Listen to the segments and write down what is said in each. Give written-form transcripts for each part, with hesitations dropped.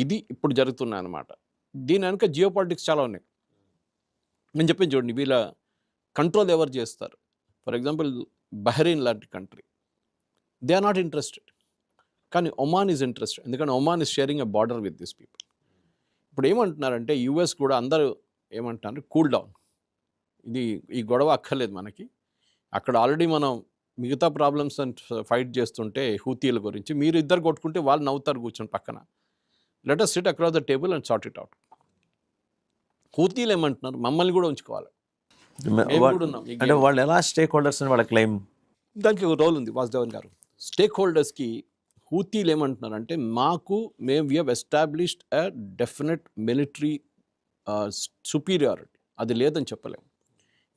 ఇది ఇప్పుడు జరుగుతున్నాయి అన్నమాట. దీని వెనక జియో పాలిటిక్స్ చాలా ఉన్నాయి. నేను చెప్పేది చూడండి, వీళ్ళ కంట్రోల్ ఎవరు చేస్తారు? ఫర్ ఎగ్జాంపుల్ బహ్రెయిన్ లాంటి country, they are not interested. కానీ ఒమాన్ ఈజ్ ఇంట్రెస్టెడ్, ఎందుకంటే Oman is sharing a border with this people. ఇప్పుడు ఏమంటున్నారంటే యూఎస్ కూడా అందరూ ఏమంటున్నారు, కూల్ డౌన్, ఇది ఈ గొడవ అక్కర్లేదు మనకి. అక్కడ ఆల్రెడీ మనం మిగతా ప్రాబ్లమ్స్ ఫైట్ చేస్తుంటే హూతీల గురించి మీరు ఇద్దరు కొట్టుకుంటే వాళ్ళు నవ్వుతారు కూర్చొని పక్కన. Let us sit across the table and sort it out. హూతీలు ఏమంటున్నారు, మమ్మల్ని కూడా ఉంచుకోవాలి, మేము కూడా ఉన్నాం. అంటే వాళ్ళు ఎలా స్టేక్ హోల్డర్స్ అని వాళ్ళ క్లెయిమ్? దానికి ఒక రోల్ ఉంది వాసుదేవన్ గారు. స్టేక్ హోల్డర్స్కి హూతీలు ఏమంటున్నారంటే మేము we have established a definite military superiority, అది లేదని చెప్పలేము.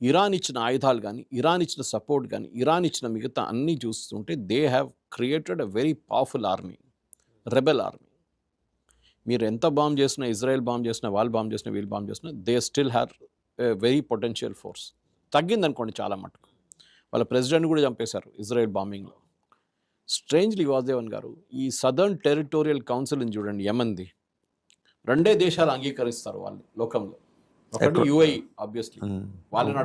ఇరాన్ ఇచ్చిన ఆయుధాలు కానీ, ఇరాన్ ఇచ్చిన సపోర్ట్ కానీ, ఇరాన్ ఇచ్చిన మిగతా అన్నీ చూస్తుంటే they have created a very powerful army, rebel army. మీరు ఎంత బాంబ్ చేసినా, ఇజ్రాయెల్ బాంబ్ చేసినా, వాళ్ళు బాంబ్ చేసినా, వీళ్ళు బాంబ్ చేసినా, they still have a very potential force. తగ్గిందనుకోండి చాలా మటుకు. వాళ్ళ ప్రెసిడెంట్ కూడా చంపేశారు ఇజ్రాయెల్ బాంబింగ్లో. స్ట్రేంజ్లీ వాసుదేవన్ గారు, ఈ సదర్న్ టెరిటోరియల్ కౌన్సిల్ని చూడండి, యెమెన్ది, రెండే దేశాలు అంగీకరిస్తారు వాళ్ళు లోకంలో. ఒకటి యుఏఈ, ఆబ్వియస్లీ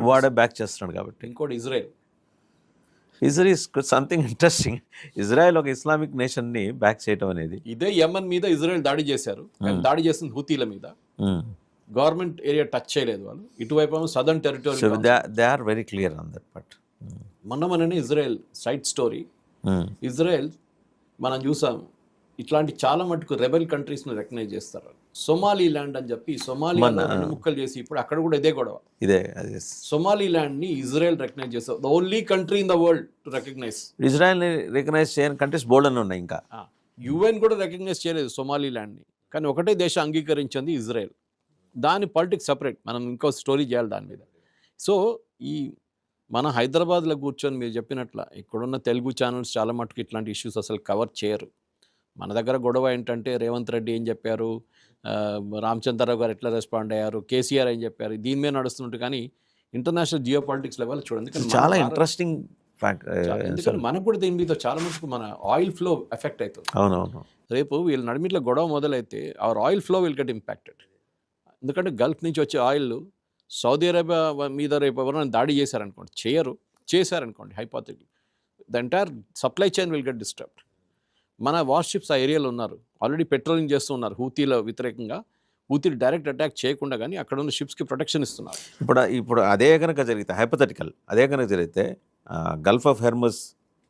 వాడే బ్యాక్ చేస్తున్నాడు కాబట్టి. ఇంకోటి Israel. Israel something interesting. Israel ఒక ఇస్లామిక్ నేషన్ని బ్యాక్ చేయడం అనేది. ఇదే యెమెన్ మీద ఇజ్రాయెల్ దాడి చేశారు, కానీ దాడి చేసింది హూతీల మీద. గవర్నమెంట్ ఏరియా టచ్ చేయలేదు వాళ్ళు. ఇటువైపు southern territory, they are very clear on that part. మొన్ననే ఇజ్రాయెల్ సైడ్ స్టోరీ. ఇజ్రాయెల్ మనం చూసాం, ఇట్లాంటి చాలా మటుకు రెబెల్ కంట్రీస్ని రికగ్నైజ్ చేస్తారు. సొమాలీ ల్యాండ్ అని చెప్పి సొమాలియాలో రెండు ముక్కలు చేసి ఇప్పుడు అక్కడ కూడా ఇదే గొడవ. సొమాలీ ల్యాండ్ని ఇజ్రాయెల్ రికగ్నైజ్ చేస్తారు. The only country in the world to recognise. ఇజ్రాయెల్ని రికగ్నైజ్ చేయని కంట్రీస్ బోల్డ్ అని ఉన్నాయి. ఇంకా యుఎన్ కూడా రికగ్నైజ్ చేయలేదు సొమాలీ ల్యాండ్ని, కానీ ఒకటే దేశం అంగీకరించింది, ఇజ్రాయెల్. దాని పాలిటిక్స్ సపరేట్, మనం ఇంకో స్టోరీ చేయాలి దాని మీద. సో ఈ మన హైదరాబాద్లో కూర్చొని మీరు చెప్పినట్ల ఇక్కడున్న తెలుగు ఛానల్స్ చాలా మటుకు ఇట్లాంటి ఇష్యూస్ అసలు కవర్ చేయరు. మన దగ్గర గొడవ ఏంటంటే రేవంత్ రెడ్డి ఏం చెప్పారు, రామచంద్రరావు గారు ఎట్లా రెస్పాండ్ అయ్యారు, కేసీఆర్ ఏం చెప్పారు, దీని మీద నడుస్తుంటే. కానీ ఇంటర్నేషనల్ జియో పాలిటిక్స్ లెవెల్ చూడండి, చాలా ఇంట్రెస్టింగ్ ఫ్యాక్ట్. ఎందుకంటే మనకు కూడా దీని మీద చాలా మటుకు మన ఆయిల్ ఫ్లో ఎఫెక్ట్ అవుతుంది. అవునవును. రేపు వీళ్ళ నడిమిట్లో గొడవ మొదలైతే our oil flow will get impacted. ఎందుకంటే గల్ఫ్ నుంచి వచ్చే ఆయిల్ సౌదీ అరేబియా మీద రేపు ఎవరైనా దాడి చేశారనుకోండి, చేశారనుకోండి hypothetical, the entire supply chain will get disturbed. మన వార్షిప్స్ ఆ ఏరియాలో ఉన్నారు, ఆల్రెడీ పెట్రోలింగ్ చేస్తూ ఉన్నారు హూతీల వ్యతిరేకంగా. హూతీలు డైరెక్ట్ అటాక్ చేయకుండా కానీ అక్కడ ఉన్న షిప్స్కి ప్రొటెక్షన్ ఇస్తున్నారు. ఇప్పుడు అదే కనుక జరిగితే, హైపోథెటికల్ అదే కనుక జరిగితే గల్ఫ్ ఆఫ్ హెర్మస్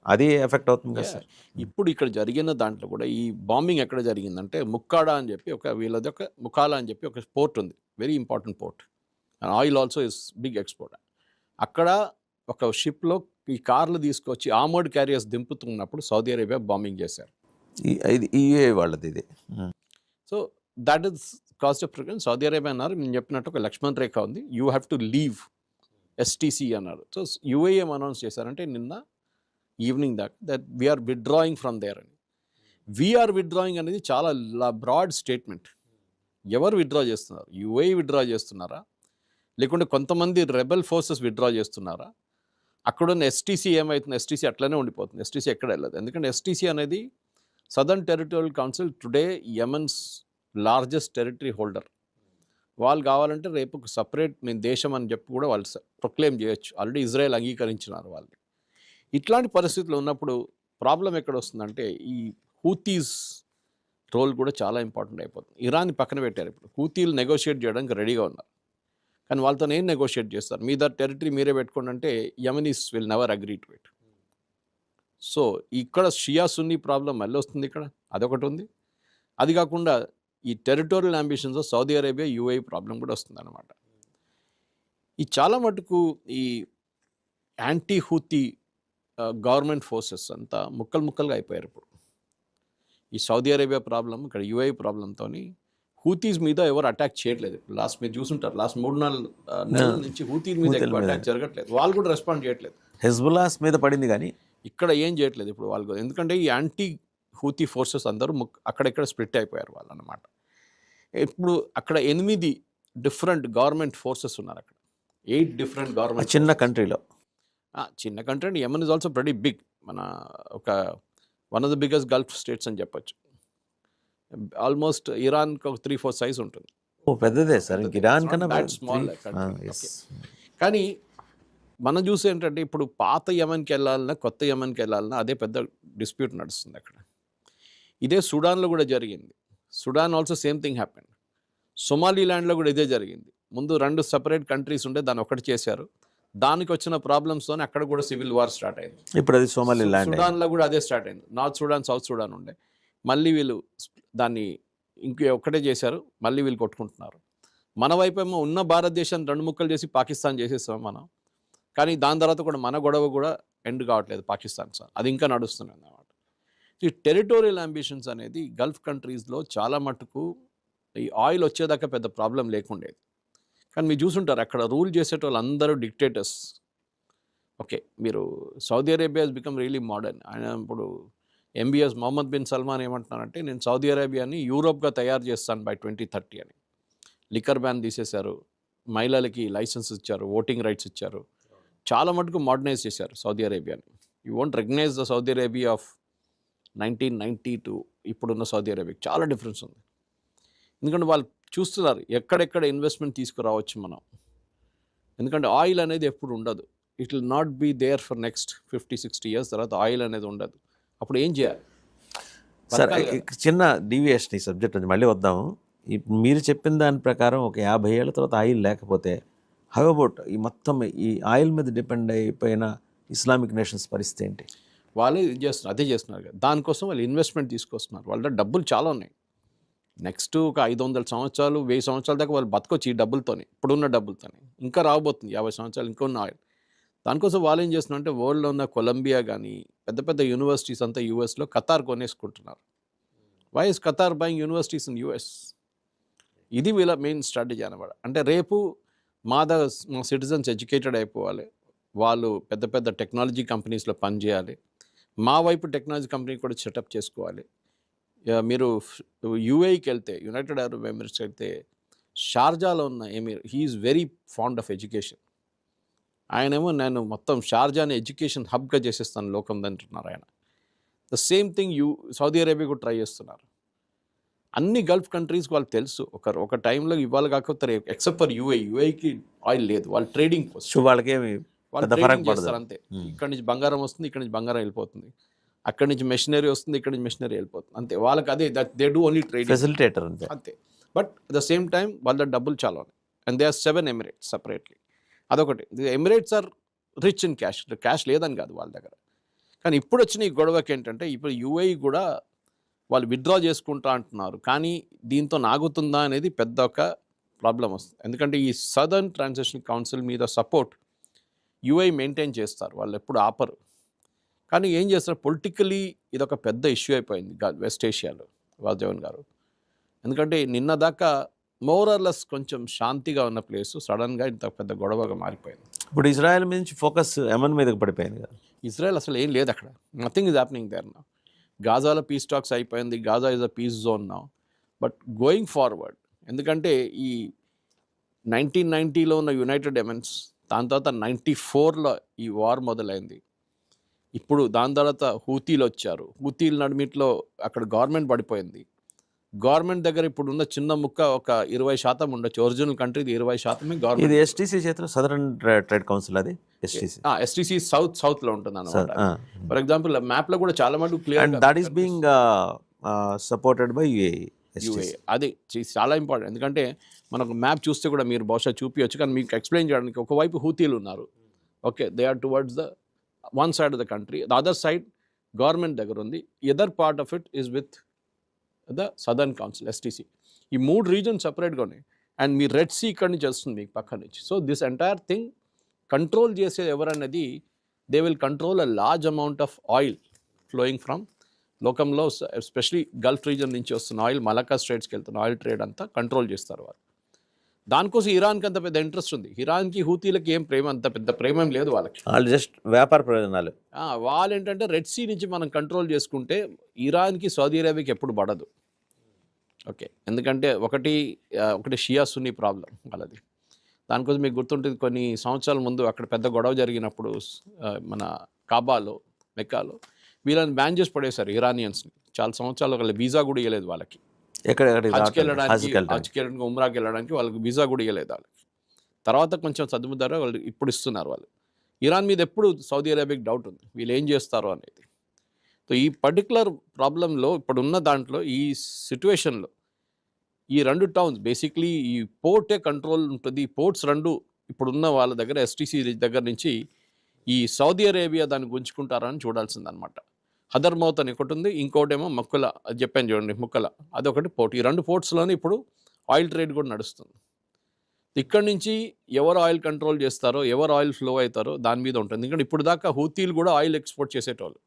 అది ఎఫెక్ట్ అవుతుంది కదా సార్. ఇప్పుడు ఇక్కడ జరిగిన దాంట్లో కూడా ఈ బాంబింగ్ ఎక్కడ జరిగిందంటే ముక్కాడా అని చెప్పి వీళ్ళది ఒక ముకాలా అని చెప్పి ఒక పోర్ట్ ఉంది, very important port, and oil also is big export. అక్కడ ఒక షిప్లో ఈ కార్లు తీసుకొచ్చి ఆర్మర్డ్ క్యారియర్స్ దింపుతున్నప్పుడు సౌదీ అరేబియా బాంబింగ్ చేశారు. వాళ్ళది ఇది. So that is cost of preference. Saudi Arabia అన్నారు, నేను చెప్పినట్టు ఒక లక్ష్మణ్ రేఖ ఉంది, you have to leave STC అన్నారు. సో యుఏఎం అనౌన్స్ చేశారంటే నిన్న ఈవినింగ్ దాకా that we are withdrawing from there అని. వీఆర్ విత్డ్రాయింగ్ అనేది చాలా బ్రాడ్ స్టేట్మెంట్. ఎవరు విత్డ్రా చేస్తున్నారు? యుఏఈ విత్డ్రా చేస్తున్నారా, లేకుంటే కొంతమంది రెబెల్ ఫోర్సెస్ విత్డ్రా చేస్తున్నారా? అక్కడున్న ఎస్టీసీ ఏమవుతుంది? ఎస్టీసీ అట్లనే ఉండిపోతుంది, ఎస్టీసీ ఎక్కడ వెళ్ళదు. ఎందుకంటే ఎస్టీసీ అనేది southern territorial council, today Yemen's largest territory holder. వాళ్ళు కావాలంటే రేపు ఒక సపరేట్ మేము దేశం అని చెప్పి కూడా వాళ్ళు ప్రొక్లెయిమ్ చేయొచ్చు. ఆల్రెడీ ఇజ్రాయెల్ అంగీకరించినారు వాళ్ళు. ఇట్లాంటి పరిస్థితులు ఉన్నప్పుడు ప్రాబ్లం ఎక్కడ వస్తుందంటే ఈ హూతీస్ రోల్ కూడా చాలా ఇంపార్టెంట్ అయిపోతుంది. ఇరాన్ని పక్కన పెట్టారు, ఇప్పుడు హూతీలు నెగోషియేట్ చేయడానికి రెడీగా ఉన్నారు, కానీ వాళ్ళతో ఏం నెగోషియేట్ చేస్తారు? మీ టెరిటరీ మీరే పెట్టుకోండి అంటే Yemenis will never agree to it. So ఇక్కడ షియా సున్నీ ప్రాబ్లం మళ్ళీ వస్తుంది, ఇక్కడ అదొకటి ఉంది. అది కాకుండా ఈ territorial ambitions Saudi Arabia UAE problem కూడా వస్తుంది అన్నమాట. ఈ చాలా మటుకు ఈ యాంటీ హూతీ గవర్నమెంట్ ఫోర్సెస్ అంతా ముక్కలుగా అయిపోయారు ఇప్పుడు. ఈ సౌదీ అరేబియా ప్రాబ్లం, ఇక్కడ యుఏఈ ప్రాబ్లంతో హూతీస్ మీద ఎవరు అటాక్ చేయట్లేదు. లాస్ట్ మీరు చూసుంటారు, లాస్ట్ 3-4 నెలల నుంచి హూతీస్ మీద ఎక్కువ అటాక్ జరగట్లేదు, వాళ్ళు కూడా రెస్పాండ్ చేయట్లేదు. హెజ్బుల్లాస్ మీద పడింది కానీ ఇక్కడ ఏం చేయట్లేదు ఇప్పుడు వాళ్ళు, ఎందుకంటే ఈ యాంటీ హూతీ ఫోర్సెస్ అందరూ అక్కడెక్కడ స్ప్లిట్ అయిపోయారు వాళ్ళు అన్నమాట. ఇప్పుడు అక్కడ 8 డిఫరెంట్ గవర్నమెంట్ ఫోర్సెస్ ఉన్నారు అక్కడ, 8 డిఫరెంట్ గవర్నమెంట్. చిన్న కంట్రీలో, చిన్న country and Yemen is also very big. మన ఒక one of the biggest Gulf states అని చెప్పొచ్చు. ఆల్మోస్ట్ ఇరాన్కి ఒక 3-4 సైజ్ ఉంటుంది. ఓ పెద్దదే సార్, ఇంక ఇరాన్ It's not కన్నా that small country. yes. కానీ మనం చూసి ఏంటంటే ఇప్పుడు పాత యమన్కి వెళ్ళాలన్నా కొత్త యమన్కి వెళ్ళాలన్నా అదే పెద్ద డిస్ప్యూట్ నడుస్తుంది అక్కడ. ఇదే సుడాన్లో కూడా జరిగింది. Sudan also same thing happened. సొమాలీలాండ్లో కూడా ఇదే జరిగింది. ముందు 2 సెపరేట్ కంట్రీస్ ఉంటే దాన్ని ఒకటి చేశారు. దానికి వచ్చిన ప్రాబ్లమ్స్తో అక్కడ కూడా సివిల్ వార్ స్టార్ట్ అయింది. ఇప్పుడు అది సోమాలిలాండ్. సుడాన్లో కూడా అదే స్టార్ట్ అయింది. నార్త్ సుడాన్, సౌత్ సుడాన్ ఉండే. మళ్ళీ వీళ్ళు దాన్ని ఒక్కటే చేశారు. మళ్ళీ వీళ్ళు కొట్టుకుంటున్నారు. మన వైపు ఏమో ఉన్న భారతదేశాన్ని 2 ముక్కలు చేసి పాకిస్తాన్ చేసేస్తాం మనం. కానీ దాని తర్వాత కూడా మన గొడవ కూడా ఎండ్ కావట్లేదు పాకిస్తాన్ సార్. అది ఇంకా నడుస్తుంది అన్నమాట. ఈ టెరిటోరియల్ అంబిషన్స్ అనేది గల్ఫ్ కంట్రీస్లో చాలా మటుకు ఈ ఆయిల్ వచ్చేదాకా పెద్ద ప్రాబ్లం లేకుండేది. కానీ మీరు చూసుంటారు అక్కడ రూల్ చేసేటోళ్ళు అందరూ డిక్టేటర్స్. ఓకే, మీరు Saudi Arabia has become really modern. ఆయన ఇప్పుడు ఎంబీఎస్ మొహమ్మద్ బిన్ సల్మాన్ ఏమంటున్నారంటే నేను సౌదీ అరేబియాని యూరోప్గా తయారు చేస్తాను బై 2030 అని. లిక్కర్ బ్యాన్ తీసేశారు, మహిళలకి లైసెన్స్ ఇచ్చారు, ఓటింగ్ రైట్స్ ఇచ్చారు, చాలా మటుకు మోడర్నైజ్ చేశారు సౌదీ అరేబియాని. You won't recognise the Saudi Arabia of 1992 ఇప్పుడున్న సౌదీ అరేబియాకి చాలా డిఫరెన్స్ ఉంది. ఎందుకంటే వాళ్ళు చూస్తున్నారు ఎక్కడెక్కడ ఇన్వెస్ట్మెంట్ తీసుకురావచ్చు మనం. ఎందుకంటే ఆయిల్ అనేది ఎప్పుడు ఉండదు. It will not be there for next 50-60 years. తర్వాత ఆయిల్ అనేది ఉండదు. అప్పుడు ఏం చేయాలి సార్? చిన్న డీవియేషన్ ఈ సబ్జెక్ట్ నుంచి మళ్ళీ వద్దాము. మీరు చెప్పిన దాని ప్రకారం ఒక 50 ఏళ్ళ తర్వాత ఆయిల్ లేకపోతే హౌ అబౌట్ ఈ మొత్తం ఈ ఆయిల్ మీద డిపెండ్ అయిపోయిన ఇస్లామిక్ నేషన్స్ పరిస్థితి ఏంటి? వాళ్ళు ఇది చేస్తున్నారు, అదే చేస్తున్నారు కదా. దానికోసం వాళ్ళు ఇన్వెస్ట్మెంట్ తీసుకొస్తున్నారు. వాళ్ళ డబ్బులు చాలా ఉన్నాయి. నెక్స్ట్ ఒక 500 సంవత్సరాలు 1000 సంవత్సరాల దాకా వాళ్ళు బతకొచ్చు ఈ డబ్బులతోనే, ఇప్పుడున్న డబ్బులతోనే. ఇంకా రాబోతుంది 50 సంవత్సరాలు ఇంకా ఉన్న ఆయిల్. దానికోసం వాళ్ళు ఏం చేస్తున్నారు అంటే వరల్డ్లో ఉన్న కొలంబియా కానీ పెద్ద పెద్ద యూనివర్సిటీస్ అంతా యూఎస్లో ఖతార్ కొనేసుకుంటున్నారు. Why is Qatar buying universities in US? ఇది వీళ్ళ మెయిన్ స్ట్రాటజీ అనమాట. అంటే రేపు మా సిటిజన్స్ ఎడ్యుకేటెడ్ అయిపోవాలి, వాళ్ళు పెద్ద పెద్ద టెక్నాలజీ కంపెనీస్లో పనిచేయాలి, మా వైపు టెక్నాలజీ కంపెనీ కూడా సెటప్ చేసుకోవాలి. మీరు యూఏఈకి వెళ్తే, యునైటెడ్ అరబ్ ఎమిరేట్స్కి వెళ్తే, షార్జాలో ఉన్న emir he is very fond of education. ఆయనేమో నేను మొత్తం షార్జాని ఎడ్యుకేషన్ హబ్గా చేసేస్తాను లోకం అంటున్నారు ఆయన. The same thing Saudi Arabia కూడా ట్రై చేస్తున్నారు. అన్ని గల్ఫ్ కంట్రీస్కి వాళ్ళు తెలుసు ఒక టైంలో ఇవ్వాలి కాకపోతే ఎక్సెప్ట్ ఫర్ యూఏఈకి ఆయిల్ లేదు. వాళ్ళు ట్రేడింగ్ కోసం వాళ్ళకేమి వాళ్ళు ట్రేడింగ్ చేస్తారు అంతే. ఇక్కడ నుంచి బంగారం వస్తుంది, ఇక్కడ నుంచి బంగారం వెళ్ళిపోతుంది, అక్కడి నుంచి మెషినరీ వస్తుంది, ఇక్కడ నుంచి మెషినరీ వెళ్ళిపోతుంది అంతే. వాళ్ళకి అదే they do only trading, facilitator అంతే. But at the same time వాళ్ళ డబ్బులు చాలా ఉన్నాయి. And they are 7 Emirates separately. అదొకటి. Emirates are rich in cash. Cash లేదని కాదు వాళ్ళ దగ్గర. కానీ ఇప్పుడు వచ్చిన ఈ గొడవకి ఏంటంటే ఇప్పుడు యూఏఈ కూడా వాళ్ళు విత్డ్రా చేసుకుంటా అంటున్నారు. కానీ దీంతో నాగుతుందా అనేది పెద్ద ఒక ప్రాబ్లం వస్తుంది. ఎందుకంటే ఈ సదర్న్ ట్రాన్సిషన్ కౌన్సిల్ మీద సపోర్ట్ యూఏఈ మెయింటైన్ చేస్తారు, వాళ్ళు ఎప్పుడు ఆపరు. కానీ ఏం చేస్తారు, పొలిటికలీ ఇది ఒక పెద్ద ఇష్యూ అయిపోయింది వెస్ట్ ఏషియాలో వాసుదేవన్ గారు. ఎందుకంటే నిన్న దాకా మోరర్లెస్ కొంచెం శాంతిగా ఉన్న ప్లేస్ సడన్గా ఇంత పెద్ద గొడవగా మారిపోయింది. ఇప్పుడు ఇజ్రాయెల్ మీద నుంచి ఫోకస్ యెమెన్ మీదకి పడిపోయింది కదా. ఇజ్రాయెల్ అసలు ఏం లేదు అక్కడ. Nothing is happening there now. గాజాలో పీస్ టాక్స్ అయిపోయింది. Gaza is a peace zone now. But going forward, ఎందుకంటే ఈ 1990లో ఉన్న యునైటెడ్ ఎమిరేట్స్, దాని తర్వాత 94లో ఈ వార్ మొదలైంది. ఇప్పుడు దాని తర్వాత హూతీలు వచ్చారు. హూతీల నడిమిట్లో అక్కడ గవర్నమెంట్ పడిపోయింది. గవర్నమెంట్ దగ్గర ఇప్పుడు ఉన్న చిన్న ముక్క ఒక 20% ఉండొచ్చు. ఒరిజినల్ కంట్రీది 20% గవర్నమెంట్. ఇది ఎస్టీసీ చేతిలో సదరన్ ట్రేడ్ కౌన్సిల్, అది ఎస్టీసీ సౌత్లో ఉంటుంది అన్నమాట. ఫర్ ఎగ్జాంపుల్ మ్యాప్లో కూడా చాలా మటుకు clear that is being supported by UAE. అది చాలా ఇంపార్టెంట్. ఎందుకంటే మనకు మ్యాప్ చూస్తే కూడా మీరు బహుశా చూపించచ్చు, కానీ మీకు ఎక్స్ప్లెయిన్ చేయడానికి ఒకవైపు హూతీలు ఉన్నారు. Okay, they are towards the one side of the country, the other side government దగ్గర ఉంది. Either part of it is with the Southern Council STC. ఈ 3 రీజన్స్ సపరేట్గా ఉన్నాయి. అండ్ మీ రెడ్ సీ ఇక్కడి నుంచి వస్తుంది మీకు పక్క నుంచి. So this entire thing control చేసేది ఎవరన్నది, they will control a large amount of oil flowing from లోకంలో, ఎస్పెషలీ గల్ఫ్ రీజన్ నుంచి వస్తున్న ఆయిల్, మలక్కా స్ట్రైట్స్కి వెళ్తున్న ఆయిల్ ట్రేడ్ అంతా కంట్రోల్ చేస్తారు వాళ్ళు. దానికోసం ఇరాన్కి అంత పెద్ద ఇంట్రెస్ట్ ఉంది. ఇరాన్కి హూతీలకి ఏం ప్రేమ, అంత పెద్ద ప్రేమ ఏం లేదు వాళ్ళకి. వాళ్ళు జస్ట్ వ్యాపార ప్రయోజనాలు. వాళ్ళు ఏంటంటే రెడ్ సీ నుంచి మనం కంట్రోల్ చేసుకుంటే ఇరాన్కి సౌదీ అరేబియాకి ఎప్పుడు పడదు. ఓకే, ఎందుకంటే ఒకటి షియా సున్నీ ప్రాబ్లం వాళ్ళది. దానికోసం మీకు గుర్తుంటుంది, కొన్ని సంవత్సరాల ముందు అక్కడ పెద్ద గొడవ జరిగినప్పుడు మన కాబాలో, మెక్కాలో వీళ్ళని బ్యాన్ చేసి పడేశారు ఇరానియన్స్ని. చాలా సంవత్సరాలు వాళ్ళ వీసా కూడా ఇవ్వలేదు వాళ్ళకి. హజ్కి వెళ్ళడానికి ఉమ్రాకి వెళ్ళడానికి వాళ్ళకి వీసా కూడా ఇవ్వలేదు వాళ్ళకి. తర్వాత కొంచెం సర్దుముద్దారో వాళ్ళు ఇప్పుడు ఇస్తున్నారు వాళ్ళు. ఇరాన్ మీద ఎప్పుడు సౌదీ అరేబియాకి డౌట్ ఉంది వీళ్ళు ఏం చేస్తారో అనేది. సో ఈ పర్టికులర్ ప్రాబ్లంలో ఇప్పుడున్న దాంట్లో ఈ సిచ్యువేషన్లో ఈ 2 టౌన్స్ బేసిక్లీ ఈ పోర్టే కంట్రోల్ ఉంటుంది. ఈ పోర్ట్స్ 2 ఇప్పుడున్న వాళ్ళ దగ్గర ఎస్టీసీ దగ్గర నుంచి ఈ సౌదీ అరేబియా దాన్ని గుంజుకుంటారని చూడాల్సిందనమాట. హదర్మౌత్ అని ఒకటి ఉంది, ఇంకోటేమో మక్కుల, అది చెప్పాను చూడండి ముక్కల, అదొకటి పోర్ట్. ఈ 2 పోర్ట్స్లోనే ఇప్పుడు ఆయిల్ ట్రేడ్ కూడా నడుస్తుంది. ఇక్కడ నుంచి ఎవరు ఆయిల్ కంట్రోల్ చేస్తారో, ఎవరు ఆయిల్ ఫ్లో అవుతారో దాని మీద ఉంటుంది. ఎందుకంటే ఇప్పుడు దాకా హూతీలు కూడా ఆయిల్ ఎక్స్పోర్ట్ చేసేటోళ్ళు.